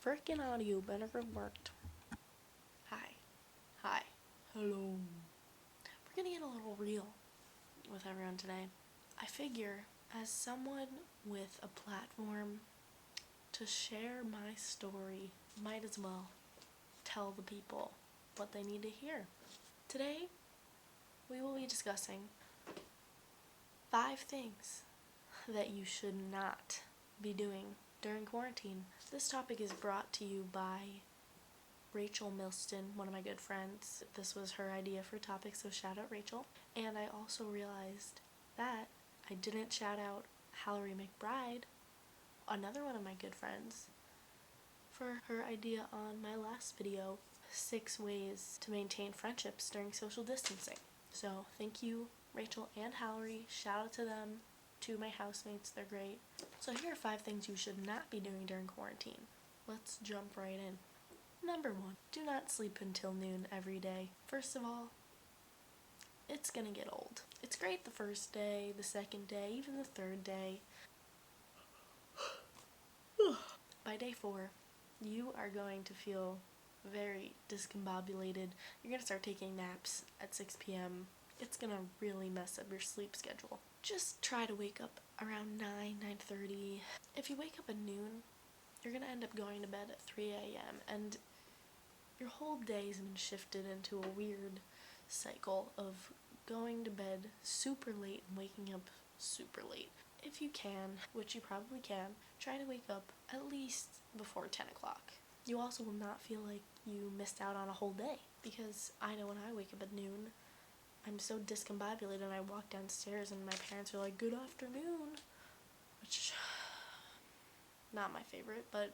Frickin' audio better have worked. Hi. Hello. We're gonna get a little real with everyone today. I figure, as someone with a platform to share my story, might as well tell the people what they need to hear. Today, we will be discussing 5 things that you should not be doing during quarantine. This topic is brought to you by Rachel Milston, one of my good friends. This was her idea for a topic, so shout out Rachel. And I also realized that I didn't shout out Hallery McBride, another one of my good friends, for her idea on my last video, 6 ways to maintain friendships during social distancing. So thank you, Rachel and Hallery. Shout out to them, to my housemates, they're great. So here are 5 things you should not be doing during quarantine. Let's jump right in. Number 1, do not sleep until noon every day. First of all, it's gonna get old. It's great the first day, the second day, even the third day. By day 4, you are going to feel very discombobulated. You're gonna start taking naps at 6 p.m. It's gonna really mess up your sleep schedule. Just try to wake up around 9:30. If you wake up at noon, you're gonna end up going to bed at 3 a.m. and your whole day's been shifted into a weird cycle of going to bed super late and waking up super late. If you can, which you probably can, try to wake up at least before 10 o'clock. You also will not feel like you missed out on a whole day, because I know when I wake up at noon, I'm so discombobulated and I walk downstairs and my parents are like, "Good afternoon," which, not my favorite, but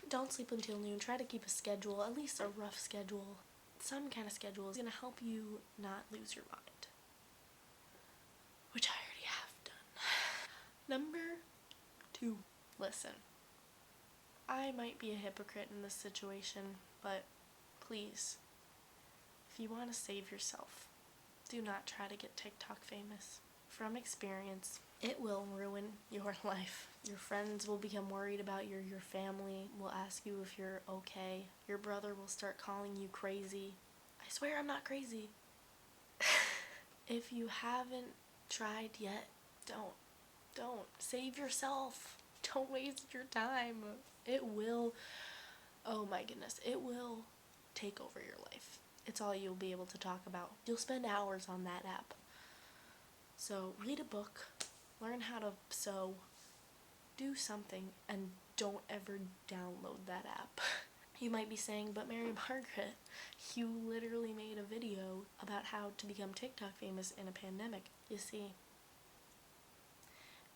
don't sleep until noon. Try to keep a schedule, at least a rough schedule. Some kind of schedule is going to help you not lose your mind, which I already have done. Number 2, listen. I might be a hypocrite in this situation, but please, if you want to save yourself, do not try to get TikTok famous. From experience, it will ruin your life. Your friends will become worried about you. Your family will ask you if you're okay. Your brother will start calling you crazy. I swear I'm not crazy. If you haven't tried yet, don't. Save yourself. Don't waste your time. It will, oh my goodness, it will take over your life. It's all you'll be able to talk about. You'll spend hours on that app. So read a book, learn how to sew, do something, and don't ever download that app. You might be saying, but Mary-Margaret, you literally made a video about how to become TikTok famous in a pandemic. You see,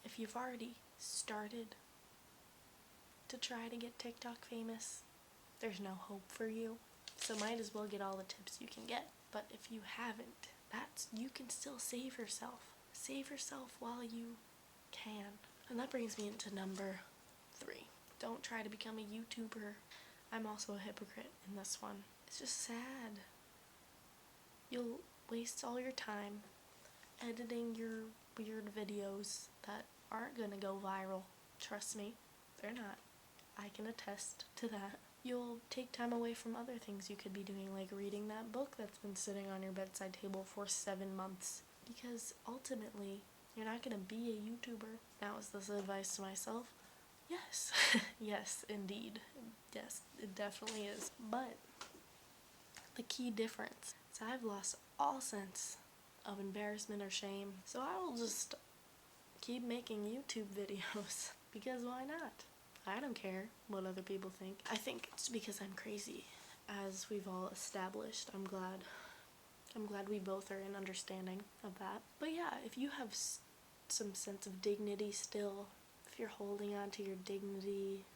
if you've already started to try to get TikTok famous, there's no hope for you. So might as well get all the tips you can get. But if you haven't, you can still save yourself. Save yourself while you can. And that brings me into number 3. Don't try to become a YouTuber. I'm also a hypocrite in this one. It's just sad. You'll waste all your time editing your weird videos that aren't gonna go viral. Trust me, they're not. I can attest to that. You'll take time away from other things you could be doing, like reading that book that's been sitting on your bedside table for 7 months. Because ultimately, you're not going to be a YouTuber. Now, is this advice to myself? Yes. Yes, indeed. Yes, it definitely is. But the key difference is I've lost all sense of embarrassment or shame. So I will just keep making YouTube videos. Because why not? I don't care what other people think. I think it's because I'm crazy, as we've all established. I'm glad we both are in understanding of that. But yeah, if you have some sense of dignity still, if you're holding on to your dignity,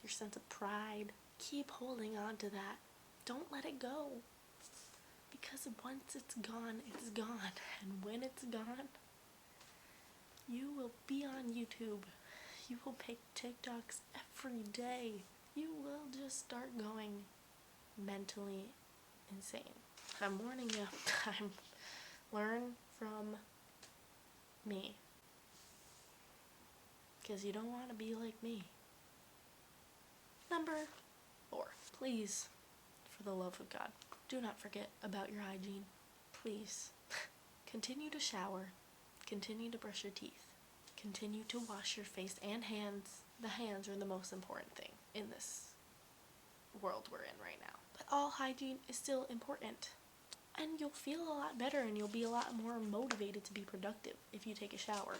your sense of pride, keep holding on to that. Don't let it go. Because once it's gone, it's gone. And when it's gone, you will be on YouTube. You will make TikToks every day. You will just start going mentally insane. I'm warning you. Learn from me. Because you don't want to be like me. Number 4, please, for the love of God, do not forget about your hygiene. Please. Continue to shower. Continue to brush your teeth. Continue to wash your face and hands. The hands are the most important thing in this world we're in right now. But all hygiene is still important. And you'll feel a lot better and you'll be a lot more motivated to be productive if you take a shower.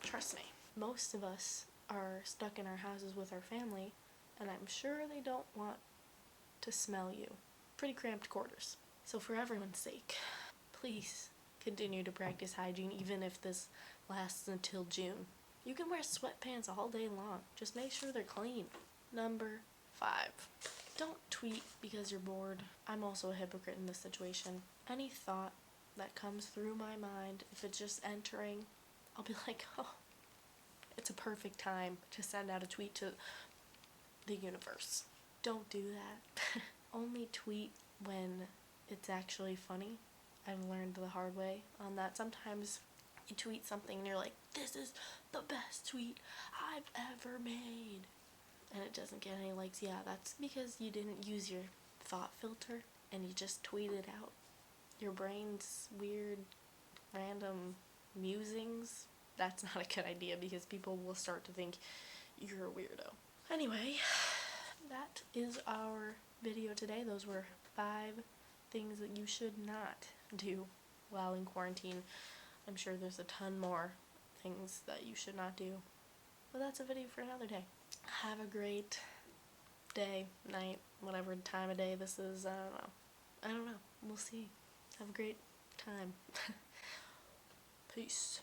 Trust me. Most of us are stuck in our houses with our family, and I'm sure they don't want to smell you. Pretty cramped quarters. So for everyone's sake, please continue to practice hygiene even if this lasts until June. You can wear sweatpants all day long. Just make sure they're clean. Number 5. Don't tweet because you're bored. I'm also a hypocrite in this situation. Any thought that comes through my mind, if it's just entering, I'll be like, oh, it's a perfect time to send out a tweet to the universe. Don't do that. Only tweet when it's actually funny. I've learned the hard way on that. Sometimes you tweet something and you're like, this is the best tweet I've ever made. And it doesn't get any likes. Yeah, that's because you didn't use your thought filter and you just tweeted out your brain's weird, random musings. That's not a good idea because people will start to think you're a weirdo. Anyway, that is our video today. Those were 5 things that you should not do while in quarantine. I'm sure there's a ton more things that you should not do. But that's a video for another day. Have a great day, night, whatever time of day this is. I don't know. We'll see. Have a great time. Peace.